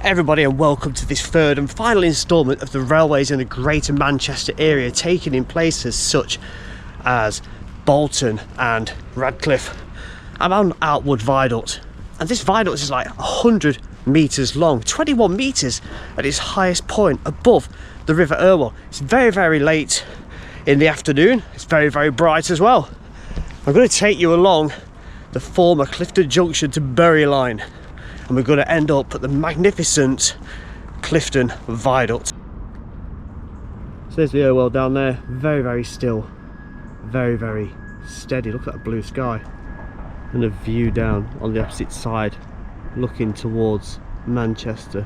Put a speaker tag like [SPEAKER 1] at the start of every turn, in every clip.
[SPEAKER 1] Everybody, and welcome to this third and final instalment of the railways in the Greater Manchester area, taking in places such as Bolton and Radcliffe. I'm on Outwood Viaduct, and this viaduct is like 100 metres long, 21 metres at its highest point above the River Irwell. It's very late in the afternoon. It's very bright as well. I'm going to take you along the former Clifton Junction to Bury line, and we're going to end up at the magnificent Clifton Viaduct. So there's the Irwell down there, very still, very steady. Look at that blue sky and the view down on the opposite side looking towards Manchester.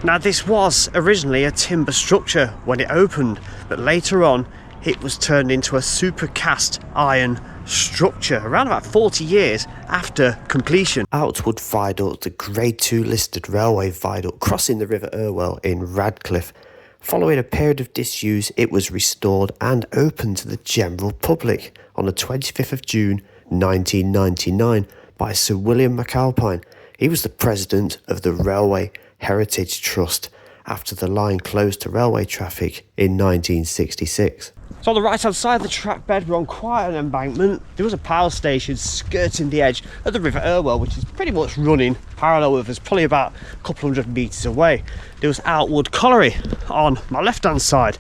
[SPEAKER 1] Now this was originally a timber structure when it opened, but later on it was turned into a super cast iron structure around about 40 years after completion.
[SPEAKER 2] Outwood Viaduct, the Grade 2 listed railway viaduct crossing the River Irwell in Radcliffe. Following a period of disuse, it was restored and opened to the general public on the 25th of June 1999 by Sir William McAlpine. He was the president of the Railway Heritage Trust after the line closed to railway traffic in 1966.
[SPEAKER 1] So on the right hand side of the track bed, we're on quite an embankment. There was a power station skirting the edge of the River Irwell, which is pretty much running parallel with us, probably about a couple hundred metres away. There was Outwood Colliery on my left hand side,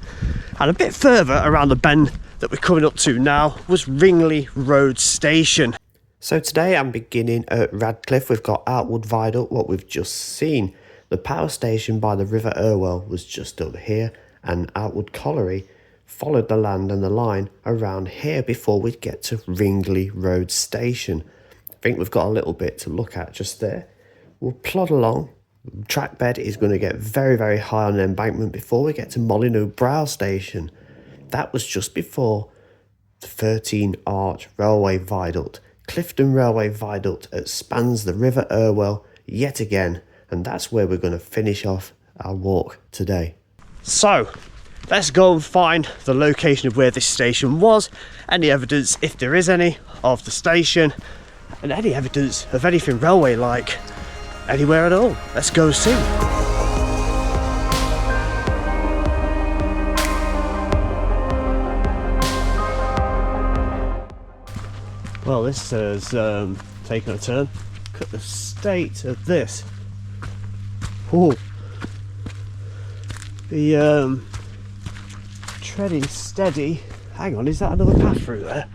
[SPEAKER 1] and a bit further around the bend that we're coming up to now was Ringley Road Station.
[SPEAKER 2] So today I'm beginning at Radcliffe. We've got Outwood Viaduct, what we've just seen. The power station by the River Irwell was just over here, and Outwood Colliery followed the land and the line around here before we'd get to Ringley Road Station. I think we've got a little bit to look at just there. We'll plod along. The track bed is going to get very high on an embankment before we get to Molyneux Brow Station. That was just before the 13 Arch Railway Viaduct. Clifton Railway Viaduct spans the River Irwell yet again, and that's where we're going to finish off our walk today.
[SPEAKER 1] So let's go and find the location of where this station was, any evidence, if there is any, of the station, and any evidence of anything railway-like anywhere at all. Let's go see. Well, this has taken a turn. Look at the state of this. Oh, the treading steady. Hang on, is that another path through there?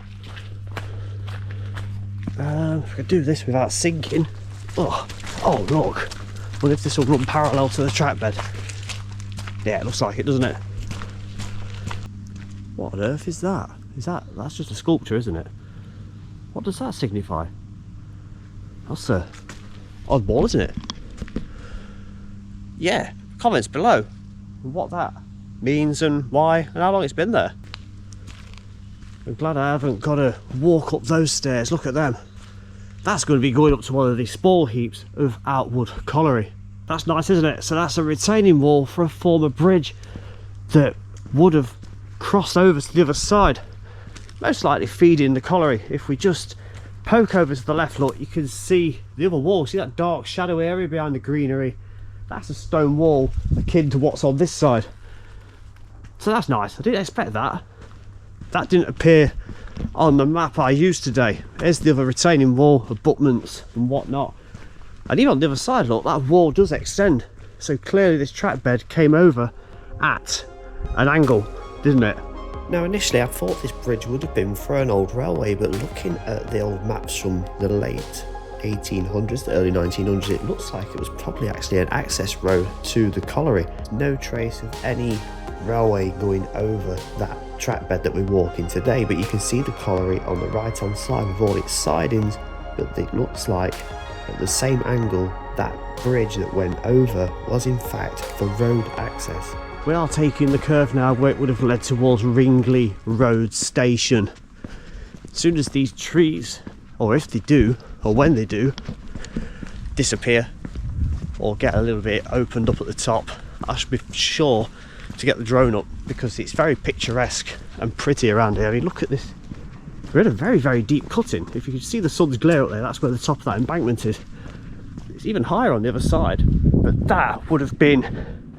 [SPEAKER 1] If I could do this without sinking. Oh look. Wonder if this will run parallel to the track bed. Yeah, it looks like it, doesn't it? What on earth is that? That's just a sculpture, isn't it? What does that signify? That's a oddball, isn't it? Yeah, comments below what that means and why and how long it's been there. I'm glad I haven't got to walk up those stairs. Look at them. That's going to be going up to one of these spall heaps of Outwood Colliery. That's nice, isn't it? So that's a retaining wall for a former bridge that would have crossed over to the other side, most likely feeding the colliery. If we just poke over to the left, look, you can see the other wall. See that dark shadowy area behind the greenery? That's a stone wall akin to what's on this side. So that's nice. I didn't expect that. That didn't appear on the map I used today. There's the other retaining wall, abutments and whatnot. And even on the other side, look, that wall does extend. So clearly this track bed came over at an angle, didn't it?
[SPEAKER 2] Now initially I thought this bridge would have been for an old railway, but looking at the old maps from the late 1800s, the early 1900s, it looks like it was probably actually an access road to the colliery. No trace of any railway going over that track bed that we're walking today, but you can see the colliery on the right hand side with all its sidings, but it looks like at the same angle that bridge that went over was in fact for road access.
[SPEAKER 1] We are taking the curve now where it would have led towards Ringley Road Station. As soon as these trees, or if they do, or when they do, disappear or get a little bit opened up at the top, I should be sure to get the drone up, because it's very picturesque and pretty around here. I mean, look at this. We're in a very deep cutting. If you can see the sun's glare up there, that's where the top of that embankment is. It's even higher on the other side, but that would have been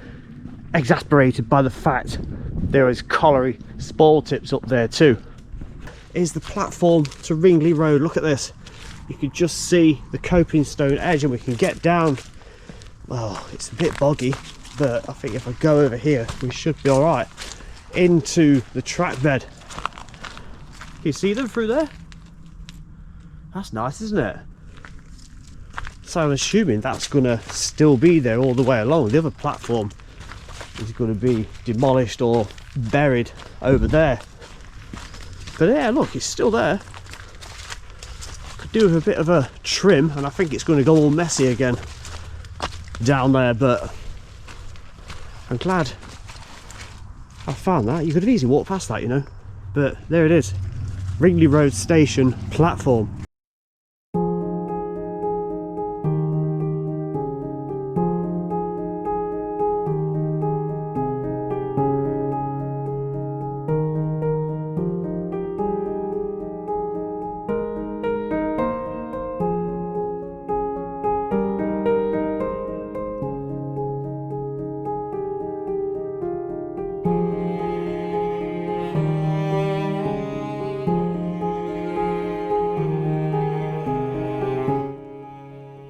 [SPEAKER 1] exasperated by the fact there is colliery spoil tips up there too. Is the platform to Ringley Road. Look at this. You can just see the coping stone edge, and we can get down. Well, it's a bit boggy, but I think if I go over here we should be all right into the track bed. Can you see them through there? That's nice, isn't it? So I'm assuming that's gonna still be there all the way along. The other platform is going to be demolished or buried over there, but yeah, look, it's still there. Could do with a bit of a trim, and I think it's going to go all messy again down there, but I'm glad I found that. You could have easily walked past that, you know, but there it is, Ringley Road Station platform.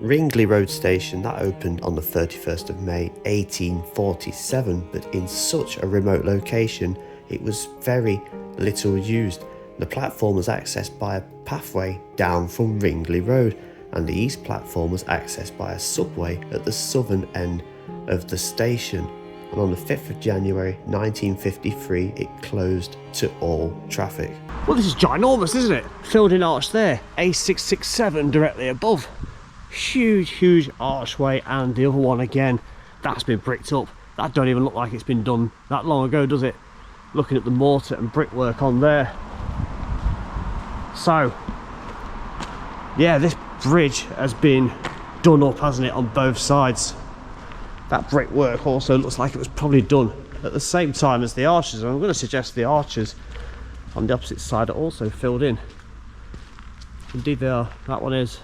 [SPEAKER 2] Ringley Road Station, that opened on the 31st of May 1847, but in such a remote location it was very little used. The platform was accessed by a pathway down from Ringley Road, and the east platform was accessed by a subway at the southern end of the station. And on the 5th of January 1953 it closed to all traffic.
[SPEAKER 1] Well, this is ginormous, isn't it? Filled in arch there, A667 directly above. Huge archway, and the other one again, that's been bricked up. That don't even look like it's been done that long ago, does it? Looking at the mortar and brickwork on there. So yeah, this bridge has been done up, hasn't it, on both sides. That brickwork also looks like it was probably done at the same time as the arches, and I'm going to suggest the arches on the opposite side are also filled in. Indeed they are. That one is.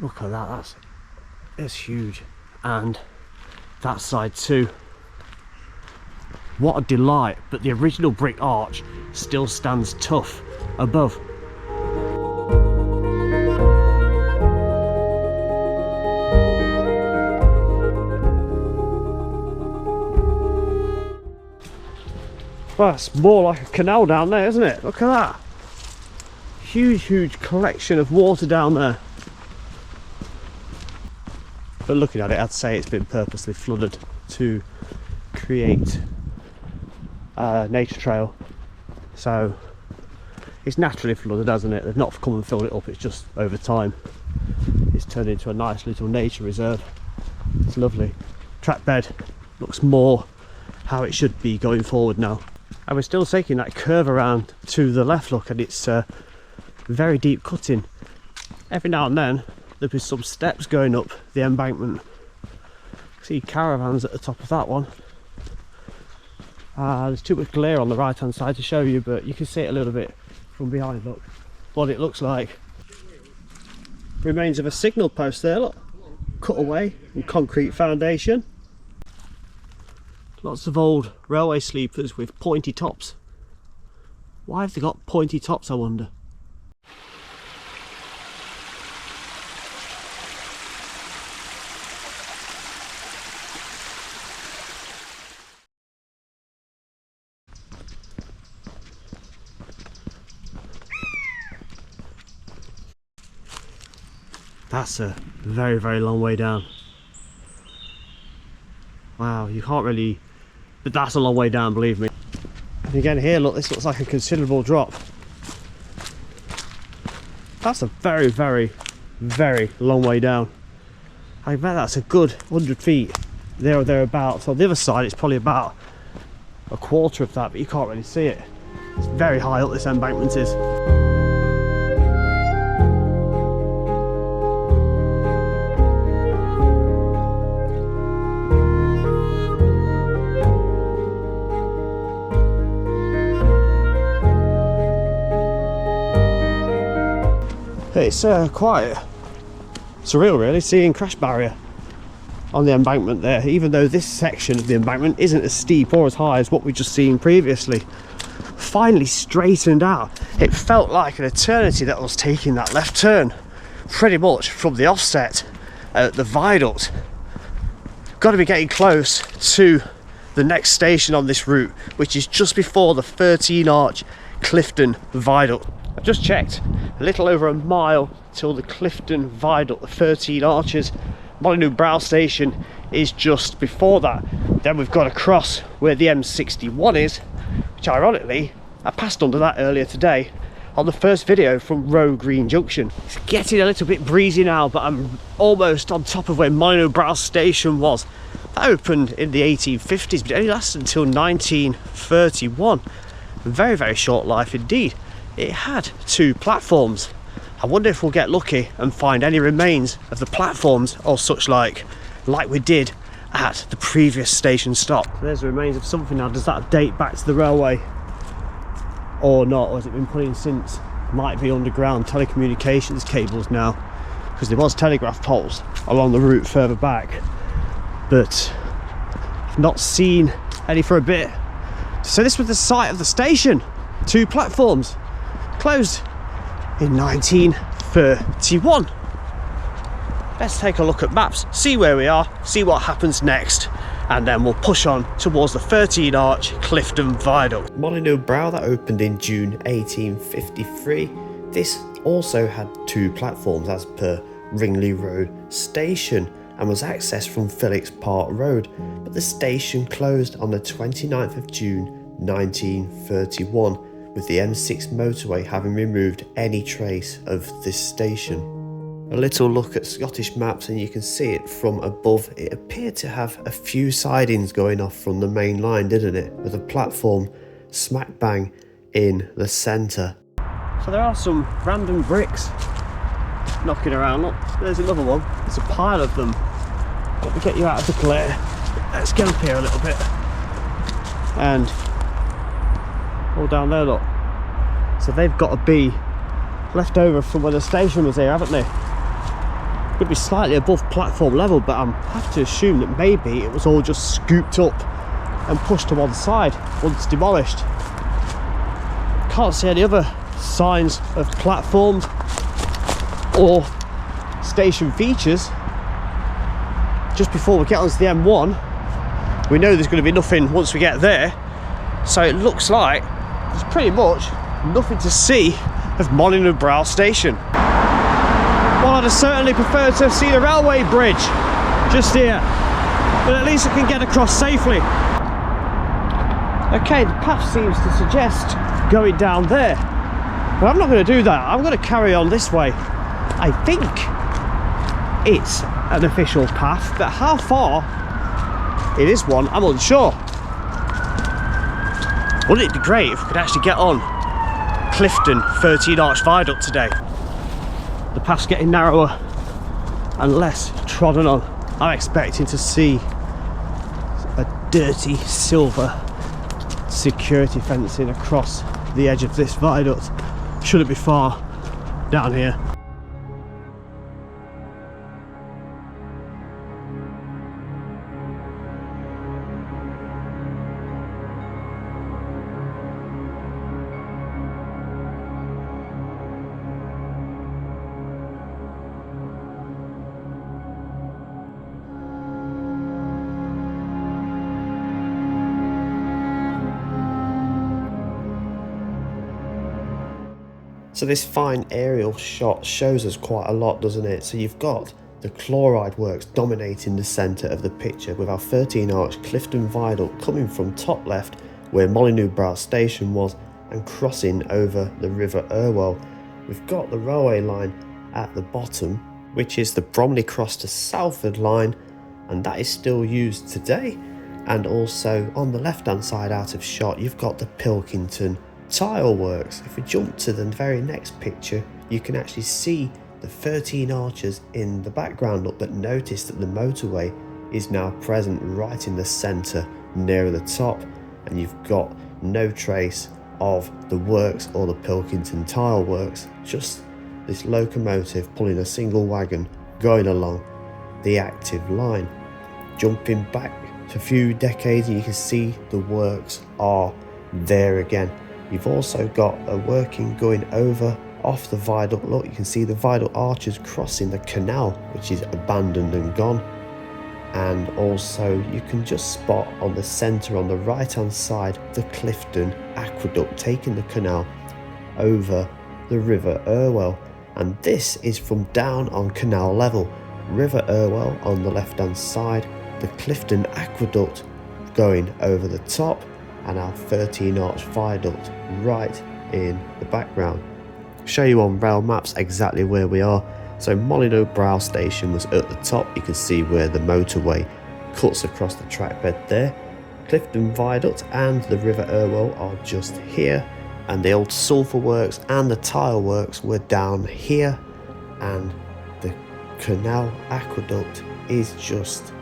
[SPEAKER 1] Look at that, it's huge. And that side too. What a delight, but the original brick arch still stands tough above. Well, it's more like a canal down there, isn't it? Look at that. Huge collection of water down there. But looking at it, I'd say it's been purposely flooded to create a nature trail. So it's naturally flooded, hasn't it? They've not come and filled it up, it's just over time it's turned into a nice little nature reserve. It's lovely. Track bed looks more how it should be going forward now. And we're still taking that curve around to the left, look, and it's very deep cutting. Every now and then there'll be some steps going up the embankment. See caravans at the top of that one. There's too much glare on the right hand side to show you, but you can see it a little bit from behind. Look what it looks like. Remains of a signal post there, look, cut away and concrete foundation. Lots of old railway sleepers with pointy tops. Why have they got pointy tops, I wonder? That's a very long way down. Wow, you can't really, but that's a long way down, believe me. And again here, look, this looks like a considerable drop. That's a very long way down. I bet that's a good 100 feet there or thereabouts. On the other side it's probably about a quarter of that, but you can't really see it. It's very high up, this embankment is. It's quite surreal really, seeing crash barrier on the embankment there, even though this section of the embankment isn't as steep or as high as what we've just seen previously. Finally straightened out. It felt like an eternity that I was taking that left turn, pretty much from the offset at the viaduct. Got to be getting close to the next station on this route, which is just before the 13 arch Clifton Viaduct. I've just checked, a little over a mile till the Clifton Viaduct, the 13 arches. Molyneux Brow station is just before that. Then we've got to cross where the M61 is, which ironically I passed under that earlier today on the first video from Row Green Junction. It's getting a little bit breezy now, but I'm almost on top of where Molyneux Brow station was. That opened in the 1850s, but it only lasted until 1931. A very, very short life indeed. It had 2 platforms. I wonder if we'll get lucky and find any remains of the platforms or such like we did at the previous station stop. There's the remains of something now. Does that date back to the railway or not, or has it been put in since? Might be underground telecommunications cables now, because there was telegraph poles along the route further back, but I've not seen any for a bit. So this was the site of the station. 2 platforms, closed in 1931. Let's take a look at maps, see where we are, see what happens next, and then we'll push on towards the 13 arch Clifton Viaduct.
[SPEAKER 2] Molyneux Brow, that opened in June 1853. This also had 2 platforms as per Ringley Road Station and was accessed from Phillips Park Road, but the station closed on the 29th of June 1931, with the M6 motorway having removed any trace of this station. A little look at Scottish maps and you can see it from above. It appeared to have a few sidings going off from the main line, didn't it? With a platform smack bang in the centre.
[SPEAKER 1] So there are some random bricks knocking around. Look, there's another one. There's a pile of them. Let me get you out of the glare. Let's get up here a little bit. And all down there, look. So they've got to be left over from when the station was here, haven't they? Could be slightly above platform level, but I have to assume that maybe it was all just scooped up and pushed to one side once demolished. Can't see any other signs of platforms or station features. Just before we get onto the M1, we know there's going to be nothing once we get there, so it looks like there's pretty much nothing to see of Molyneux Brow station. Well, I'd certainly prefer to see the railway bridge just here, but at least I can get across safely. Okay, the path seems to suggest going down there, but I'm not going to do that. I'm going to carry on this way. I think it's an official path, but how far it is one, I'm unsure. Wouldn't it be great if we could actually get on Clifton 13 Arch Viaduct today? The path's getting narrower and less trodden on. I'm expecting to see a dirty silver security fencing across the edge of this viaduct. Shouldn't be far down here.
[SPEAKER 2] So this fine aerial shot shows us quite a lot, doesn't it? So you've got the chloride works dominating the centre of the picture, with our 13 arch Clifton Viaduct coming from top left where Molyneux Brow station was and crossing over the River Irwell. We've got the railway line at the bottom, which is the Bromley Cross to Salford line, and that is still used today. And also on the left hand side out of shot, you've got the Pilkington tile works. If we jump to the very next picture, you can actually see the 13 arches in the background. Look, but notice that the motorway is now present right in the centre nearer the top, and you've got no trace of the works or the Pilkington tile works, just this locomotive pulling a single wagon going along the active line. Jumping back to a few decades, and you can see the works are there again. You've also got a working going over off the viaduct. Look, you can see the viaduct arches crossing the canal, which is abandoned and gone. And also you can just spot on the centre on the right hand side the Clifton aqueduct taking the canal over the River Irwell. And this is from down on canal level. River Irwell on the left hand side, the Clifton aqueduct going over the top, and our 13 arch viaduct right in the background. Show you on rail maps exactly where we are. So Molyneux Brow Station was at the top. You can see where the motorway cuts across the track bed there. Clifton Viaduct and the River Irwell are just here, and the old sulphur works and the tile works were down here, and the canal aqueduct is just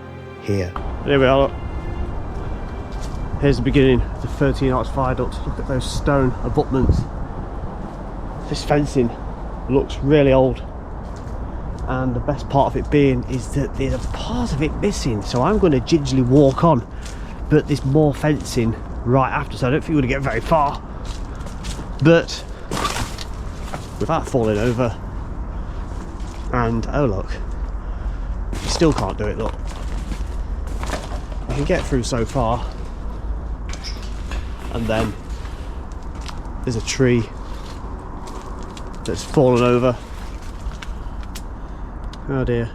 [SPEAKER 2] here.
[SPEAKER 1] There we are, look. Here's the beginning of the 13 arch viaduct. Look at those stone abutments. This fencing looks really old, and the best part of it being is that there's a part of it missing, so I'm going to gingerly walk on, but there's more fencing right after, so I don't think we're going to get very far, but without falling over. And oh look, you still can't do it. Look, you can get through so far, and then there's a tree that's fallen over. Oh dear.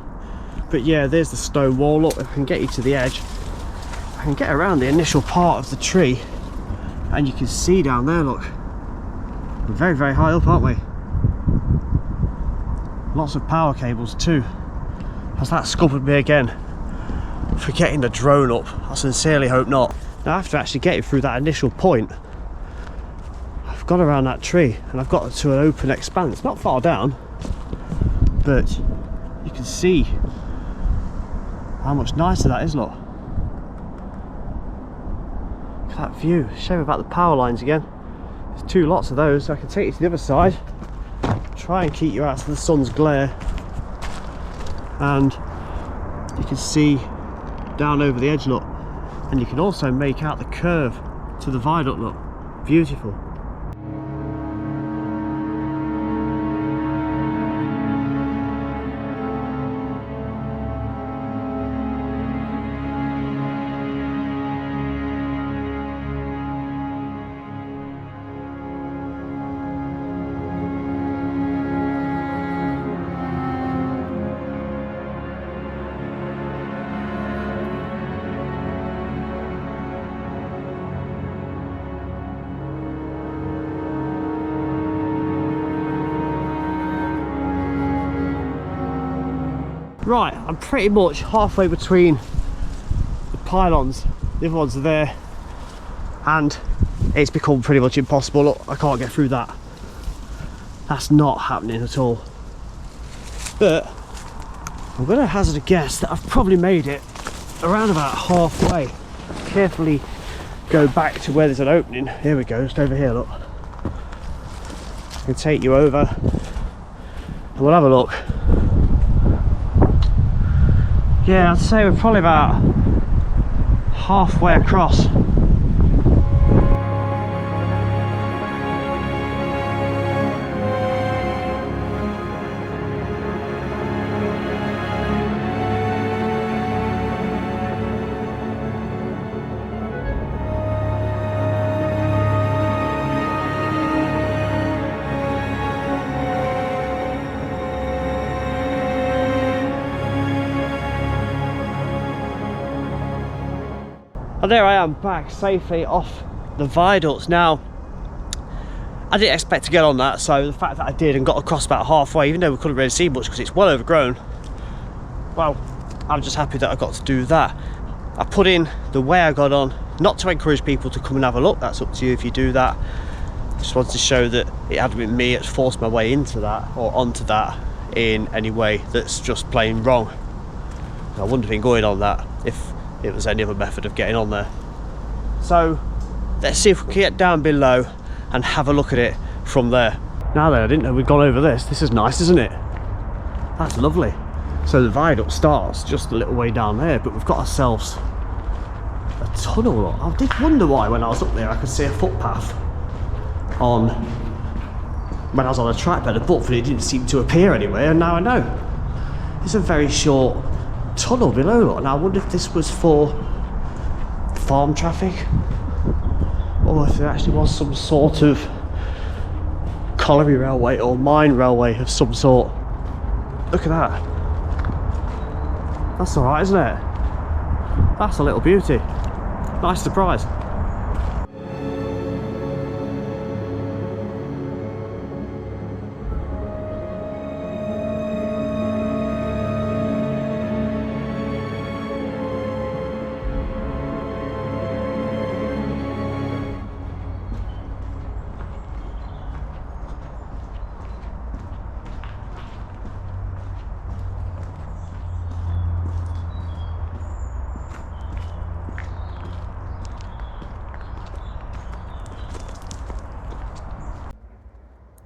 [SPEAKER 1] But yeah, there's the stone wall. Look, I can get you to the edge. I can get around the initial part of the tree, and you can see down there, look. We're very, very high up, aren't we? Lots of power cables too. Has that scuppered me again for getting the drone up? I sincerely hope not. Now, after actually getting through that initial point, I've gone around that tree and I've got to an open expanse, not far down, but you can see how much nicer that is. Look, look at that view. Shame about the power lines again. There's two lots of those, so I can take you to the other side, try and keep you out of the sun's glare, and you can see down over the edge, look, and you can also make out the curve to the viaduct. Look, beautiful. Right, I'm pretty much halfway between the pylons. The other ones are there, and it's become pretty much impossible. Look, I can't get through that. That's not happening at all. But I'm going to hazard a guess that I've probably made it around about halfway. Carefully go back to where there's an opening. Here we go, just over here, look. I can take you over and we'll have a look. Yeah, I'd say we're probably about halfway across. And there I am, back safely off the viaducts. Now, I didn't expect to get on that, so the fact that I did and got across about halfway, even though we couldn't really see much because it's well overgrown, well, I'm just happy that I got to do that. I put in the way I got on, not to encourage people to come and have a look, that's up to you if you do that. I just wanted to show that it hadn't been me that's forced my way into that or onto that in any way that's just plain wrong. I wouldn't have been going on that if it was any other method of getting on there. So let's see if we can get down below and have a look at it from there. Now then, I didn't know we'd gone over this. This is nice, isn't it? That's lovely. So the viaduct starts just a little way down there, but we've got ourselves a tunnel. I did wonder why when I was up there I could see a footpath on when I was on a track bed above, but it didn't seem to appear anywhere, and now I know. It's a very short tunnel below, and I wonder if this was for farm traffic, or if there actually was some sort of colliery railway or mine railway of some sort. Look at that. That's alright, isn't it? That's a little beauty. Nice surprise.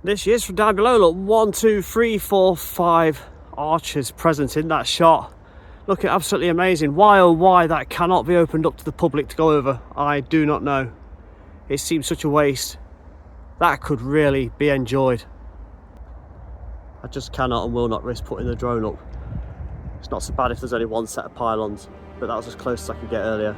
[SPEAKER 1] This is from down below. Look, 1, 2, 3, 4, 5 arches present in that shot. Looking absolutely amazing. Why oh why that cannot be opened up to the public to go over, I do not know. It seems such a waste. That could really be enjoyed. I just cannot and will not risk putting the drone up. It's not so bad if there's only one set of pylons, but that was as close as I could get earlier.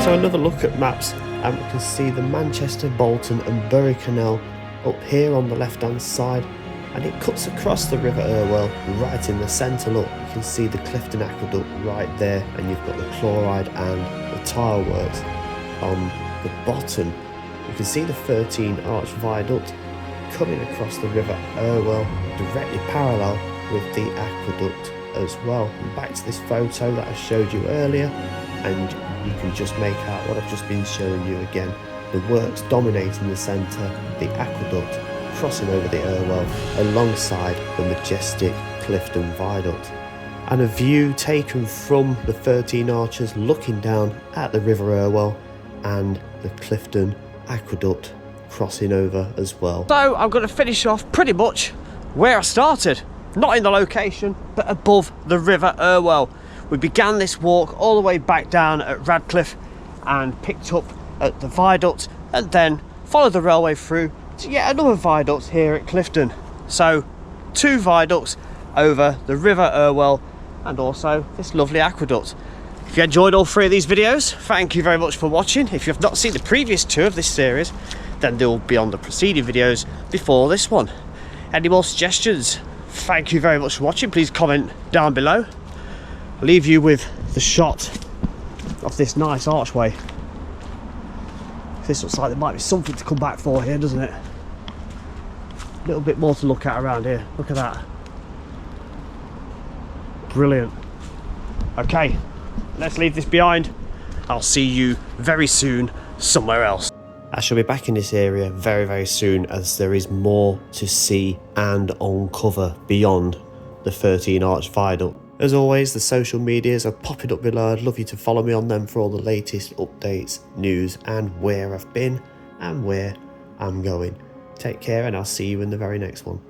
[SPEAKER 2] So another look at maps, and we can see the Manchester, Bolton and Bury Canal up here on the left hand side, and it cuts across the River Irwell right in the centre. Look, you can see the Clifton Aqueduct right there, and you've got the chloride and the tile works on the bottom. You can see the 13 Arch Viaduct coming across the River Irwell directly parallel with the aqueduct as well. And back to this photo that I showed you earlier, and you can just make out what I've just been showing you again. The works dominating the centre, the aqueduct crossing over the Irwell alongside the majestic Clifton Viaduct. And a view taken from the 13 Arches looking down at the River Irwell and the Clifton Aqueduct crossing over as well.
[SPEAKER 1] So I'm going to finish off pretty much where I started. Not in the location, but above the River Irwell. We began this walk all the way back down at Radcliffe and picked up at the viaduct, and then followed the railway through to yet another viaduct here at Clifton. So 2 viaducts over the River Irwell and also this lovely aqueduct. If you enjoyed all 3 of these videos, thank you very much for watching. If you have not seen the previous 2 of this series, then they will be on the preceding videos before this one. Any more suggestions? Thank you very much for watching. Please comment down below. I'll leave you with the shot of this nice archway. This looks like there might be something to come back for here, doesn't it? A little bit more to look at around here. Look at that. Brilliant. Okay, let's leave this behind. I'll see you very soon somewhere else.
[SPEAKER 2] I shall be back in this area very, very soon, as there is more to see and uncover beyond the 13 Arch Viaduct. As always, the social medias are popping up below. I'd love you to follow me on them for all the latest updates, news, and where I've been and where I'm going. Take care, and I'll see you in the very next one.